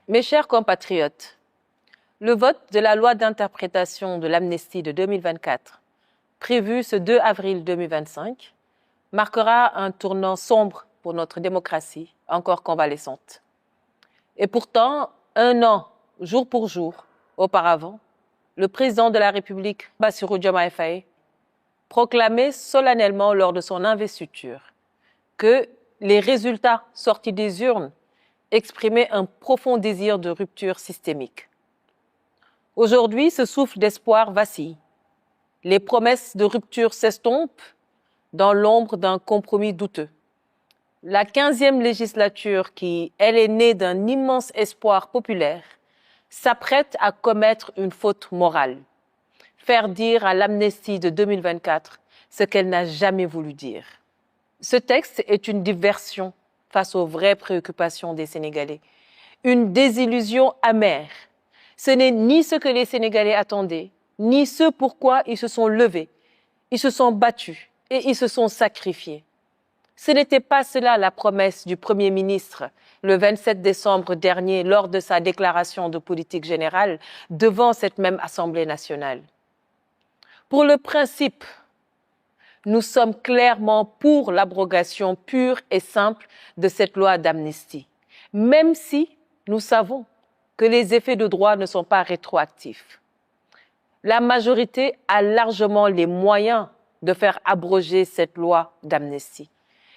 Mes chers compatriotes, le vote de la loi d'interprétation de l'amnistie de 2024, prévu ce 2 avril 2025, marquera un tournant sombre pour notre démocratie, encore convalescente. Et pourtant, un an, jour pour jour, auparavant, le président de la République, Bassirou Diomaye Faye, proclamait solennellement lors de son investiture que les résultats sortis des urnes exprimaient un profond désir de rupture systémique. Aujourd'hui, ce souffle d'espoir vacille. Les promesses de rupture s'estompent dans l'ombre d'un compromis douteux. La 15e législature, qui, elle, est née d'un immense espoir populaire, s'apprête à commettre une faute morale. Faire dire à l'amnistie de 2024 ce qu'elle n'a jamais voulu dire. Ce texte est une diversion face aux vraies préoccupations des Sénégalais. Une désillusion amère. Ce n'est ni ce que les Sénégalais attendaient, ni ce pourquoi ils se sont levés. Ils se sont battus et ils se sont sacrifiés. Ce n'était pas cela la promesse du Premier ministre le 27 décembre dernier lors de sa déclaration de politique générale devant cette même Assemblée nationale. Pour le principe, nous sommes clairement pour l'abrogation pure et simple de cette loi d'amnistie, même si nous savons que les effets de droit ne sont pas rétroactifs. La majorité a largement les moyens de faire abroger cette loi d'amnistie.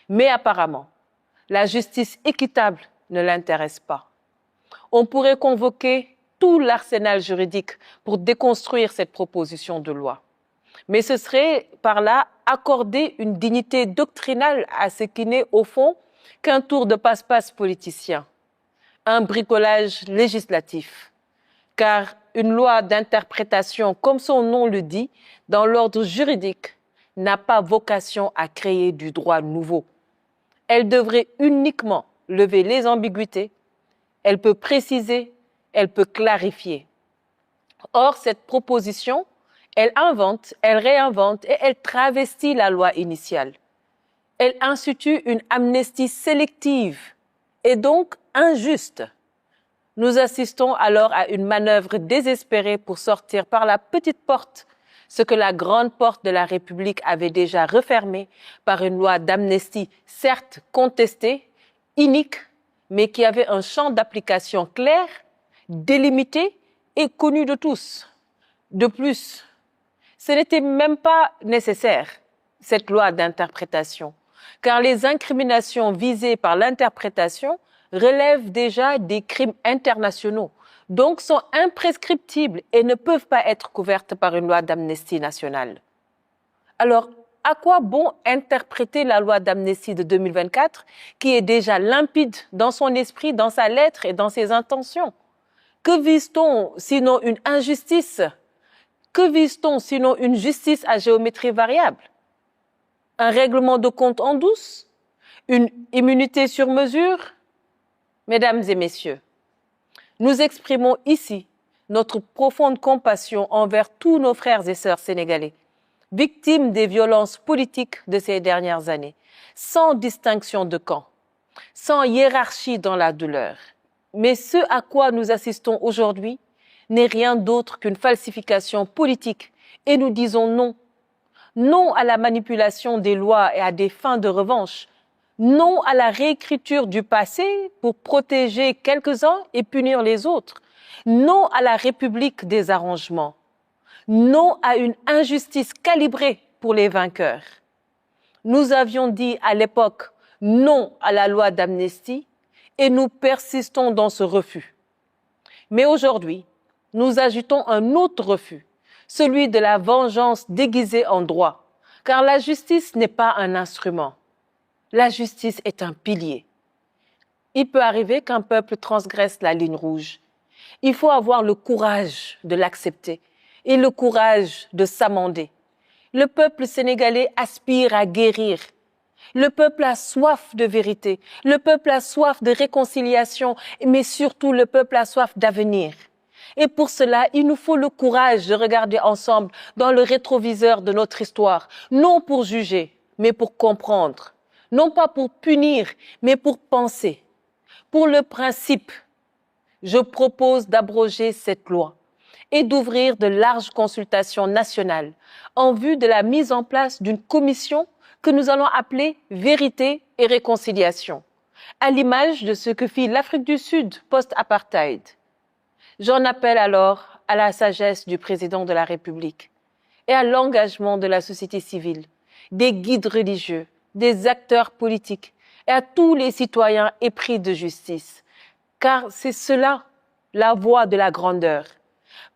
Mais apparemment, la justice équitable ne l'intéresse pas. On pourrait convoquer tout l'arsenal juridique pour déconstruire cette proposition de loi. Mais ce serait par là accorder une dignité doctrinale à ce qui n'est au fond qu'un tour de passe-passe politicien, un bricolage législatif. Car une loi d'interprétation, comme son nom le dit, dans l'ordre juridique, n'a pas vocation à créer du droit nouveau. Elle devrait uniquement lever les ambiguïtés, elle peut préciser, elle peut clarifier. Or, cette proposition, elle invente, elle réinvente et elle travestit la loi initiale. Elle institue une amnistie sélective et donc injuste. Nous assistons alors à une manœuvre désespérée pour sortir par la petite porte ce que la grande porte de la République avait déjà refermé par une loi d'amnistie, certes contestée, inique, mais qui avait un champ d'application clair, délimité et connu de tous. De plus, ce n'était même pas nécessaire, cette loi d'interprétation, car les incriminations visées par l'interprétation relèvent déjà des crimes internationaux, donc sont imprescriptibles et ne peuvent pas être couvertes par une loi d'amnistie nationale. Alors, à quoi bon interpréter la loi d'amnistie de 2024, qui est déjà limpide dans son esprit, dans sa lettre et dans ses intentions? Que vise-t-on sinon une injustice? Que vise-t-on sinon une justice à géométrie variable? Un règlement de compte en douce? Une immunité sur mesure? Mesdames et messieurs, nous exprimons ici notre profonde compassion envers tous nos frères et sœurs sénégalais, victimes des violences politiques de ces dernières années, sans distinction de camp, sans hiérarchie dans la douleur. Mais ce à quoi nous assistons aujourd'hui n'est rien d'autre qu'une falsification politique et nous disons non. Non à la manipulation des lois et à des fins de revanche. Non à la réécriture du passé pour protéger quelques-uns et punir les autres. Non à la République des arrangements. Non à une injustice calibrée pour les vainqueurs. Nous avions dit à l'époque non à la loi d'amnistie et nous persistons dans ce refus. Mais aujourd'hui, nous ajoutons un autre refus, celui de la vengeance déguisée en droit, car la justice n'est pas un instrument. La justice est un pilier. Il peut arriver qu'un peuple transgresse la ligne rouge. Il faut avoir le courage de l'accepter et le courage de s'amender. Le peuple sénégalais aspire à guérir. Le peuple a soif de vérité. Le peuple a soif de réconciliation, mais surtout le peuple a soif d'avenir. Et pour cela, il nous faut le courage de regarder ensemble dans le rétroviseur de notre histoire, non pour juger, mais pour comprendre. Non pas pour punir, mais pour penser. Pour le principe, je propose d'abroger cette loi et d'ouvrir de larges consultations nationales en vue de la mise en place d'une commission que nous allons appeler Vérité et Réconciliation, à l'image de ce que fit l'Afrique du Sud post-apartheid. J'en appelle alors à la sagesse du président de la République et à l'engagement de la société civile, des guides religieux, des acteurs politiques et à tous les citoyens épris de justice. Car c'est cela, la voie de la grandeur.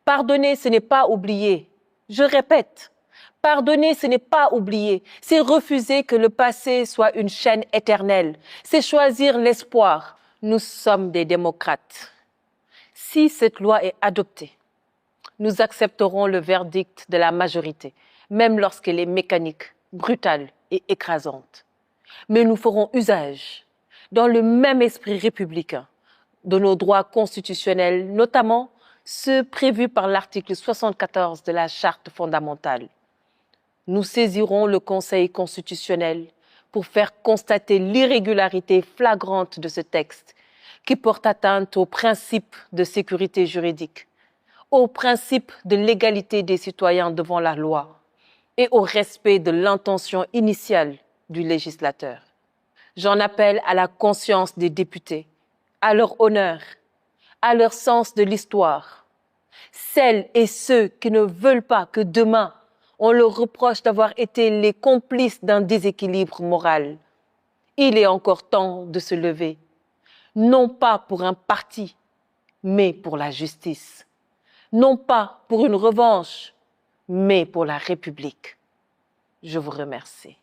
Pardonner, ce n'est pas oublier. Je répète, pardonner, ce n'est pas oublier. C'est refuser que le passé soit une chaîne éternelle. C'est choisir l'espoir. Nous sommes des démocrates. Si cette loi est adoptée, nous accepterons le verdict de la majorité, même lorsqu'elle est mécanique, brutale et écrasante. Mais nous ferons usage, dans le même esprit républicain, de nos droits constitutionnels, notamment ceux prévus par l'article 74 de la Charte fondamentale. Nous saisirons le Conseil constitutionnel pour faire constater l'irrégularité flagrante de ce texte qui porte atteinte au principe de sécurité juridique, au principe de l'égalité des citoyens devant la loi et au respect de l'intention initiale du législateur. J'en appelle à la conscience des députés, à leur honneur, à leur sens de l'histoire. Celles et ceux qui ne veulent pas que demain, on leur reproche d'avoir été les complices d'un déséquilibre moral. Il est encore temps de se lever, non pas pour un parti, mais pour la justice. Non pas pour une revanche, mais pour la République. Je vous remercie.